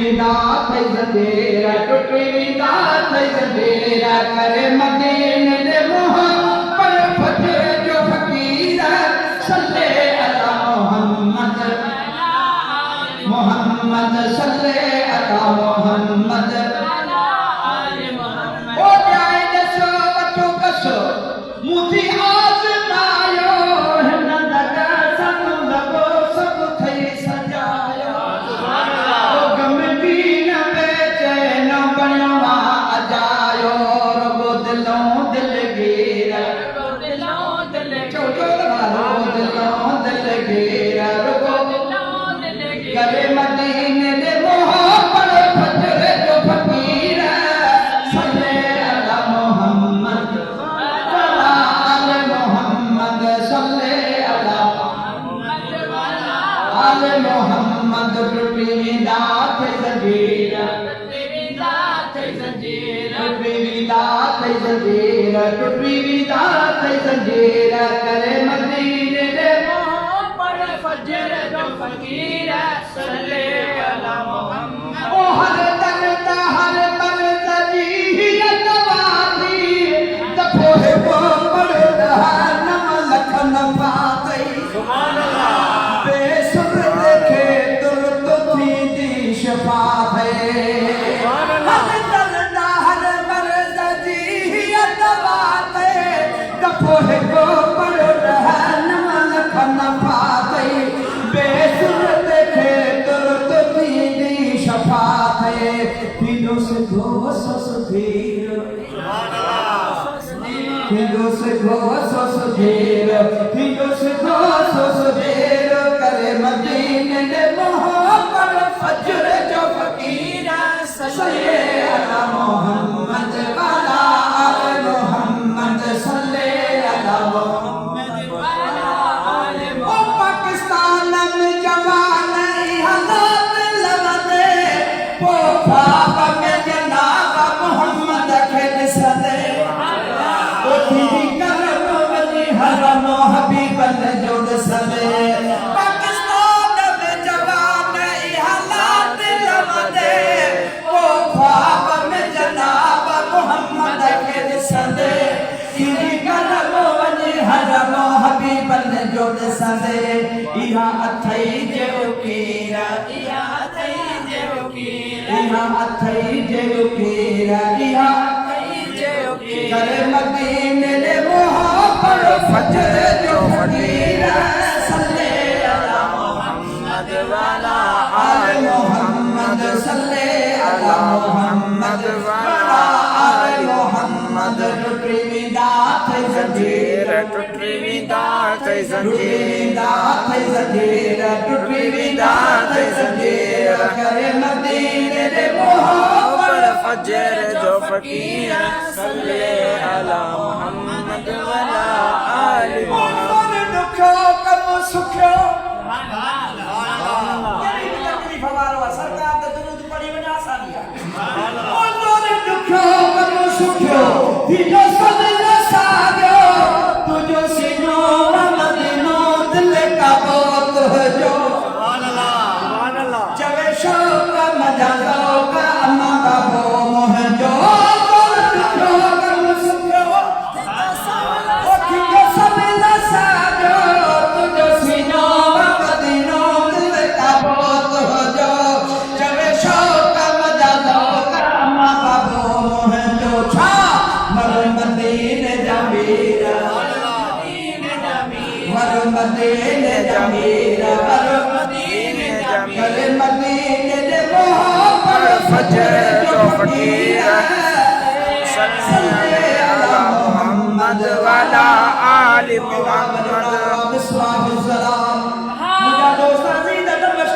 विदा थई ज़ंजीर टुटी विदा थई ज़ंजीर करे मदीने दे मोहब्बत फजर जो फकीर सल्ले अला मोहम्मद मोहम्मद सल्ले अला मोहम्मद ओ जाए दसो वठो कसो मुझी आज़मायो हिन दगा सब लगो सब थई सजायो ओ गमगीन बेचैन बणियो अजायो रबो दिलों दिलगीर चोचो रबो दिलों दिलगीर रबो करे मदीने दे मोहब्बत फजर जो फकीर सल्ले अला मोहम्मद वला आले मोहम्मद सल्ले अला आले मोहम्मद टुटी विदा थई ज़ंजीर टुटी विदा थई ज़ंजीर टुटी विदा थई ज़ंजीर करे मदीने दे मोहब्बत फजर जो फकीर सल्ले अला मोहम्मद ओ हर दर्द जी यतवादी दफो है वो पड़दा नम लखन पातई सुभान अल्लाह बेसुर देखे दुर तो थी दी शफात है हर दर्द जी यतवादी दफो है वो पड़दा नम लखन पातई बेसुर देखे दुर तो थी दी शफात है फिरो से घोष सुधीर फिरो से घोष सुधीर फिरो से घोष सुधीर करे मदीने दे मोहब्बत फजर जो फकीर सल्ले अला मोहम्मद वाला आले मोहम्मद सल्ले अला मोहम्मद वाला आले मोहम्मद पाकिस्तान में जवान हालात लवदे पोखा में जनाब मोहम्मद खेद सदे ओ तेरी करम वली हरम हबीब ने जोड़ सदे पाकिस्तान में जवान हालात लवदे पोखा में जनाब मोहम्मद खेद सदे तेरी करम वली हरम हबीब ने जोड़ सदे इहा अथई जे उकीरा इहा अथई जे उकीरा इहा अथई जे उकीरा इहा अथई जे उकीरा करे मदीने दे मोहब्बत फजर जो फकीर सल्ले अला मोहम्मद वाला आले मोहम्मद सल्ले अला मोहम्मद वाला आले मोहम्मद टुटी विदा थई ज़ंजीर टुटी विदा थई ज़ंजीर टुटी विदा थई ज़ंजीर करे मदीने दे मोहब्बत फजर जो फकीर सल्ले अला मोहम्मद वला आले मोहम्मद दुखो कम सुखो तकलीफ वारो सरकार ते दुरूद पढ़ी वना सालिया दुखो कम सुखो दिलो सदला साजो तुझो सिनो मदीनो दिल का बहुत जो सुभान अल्लाह जवे शौक मजा का अम्मा का वो मोह जो दुखो कम सुखो ओ तुझो सदला साजो तुझो सिनो मदीनो दिल का बहुत जो जवे शौक मजा का अम्मा का वो मोह जो छा मर मदीने जमीरा मर मदीने जमीरा मर मदीने करे मदीने दे मोहब्बत फजर जो फकीर सल्ले अला मोहम्मद वाला आले मोहम्मद बिस्मिल्लाह